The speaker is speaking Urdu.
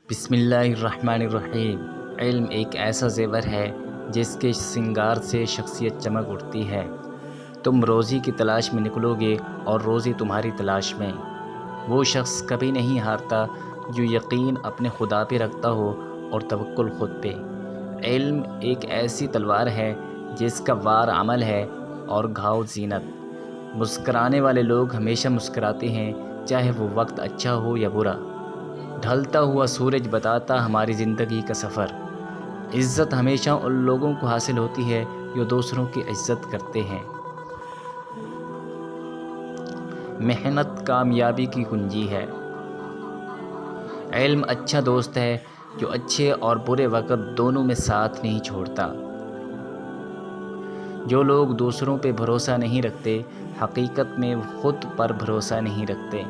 بسم اللہ الرحمن الرحیم۔ علم ایک ایسا زیور ہے جس کے سنگار سے شخصیت چمک اٹھتی ہے۔ تم روزی کی تلاش میں نکلو گے اور روزی تمہاری تلاش میں۔ وہ شخص کبھی نہیں ہارتا جو یقین اپنے خدا پہ رکھتا ہو اور توکل خود پہ۔ علم ایک ایسی تلوار ہے جس کا وار عمل ہے اور گھاؤ زینت۔ مسکرانے والے لوگ ہمیشہ مسکراتے ہیں، چاہے وہ وقت اچھا ہو یا برا۔ ڈھلتا ہوا سورج بتاتا ہماری زندگی کا سفر۔ عزت ہمیشہ ان لوگوں کو حاصل ہوتی ہے جو دوسروں کی عزت کرتے ہیں۔ محنت کامیابی کی کنجی ہے۔ علم اچھا دوست ہے جو اچھے اور برے وقت دونوں میں ساتھ نہیں چھوڑتا۔ جو لوگ دوسروں پہ بھروسہ نہیں رکھتے، حقیقت میں خود پر بھروسہ نہیں رکھتے۔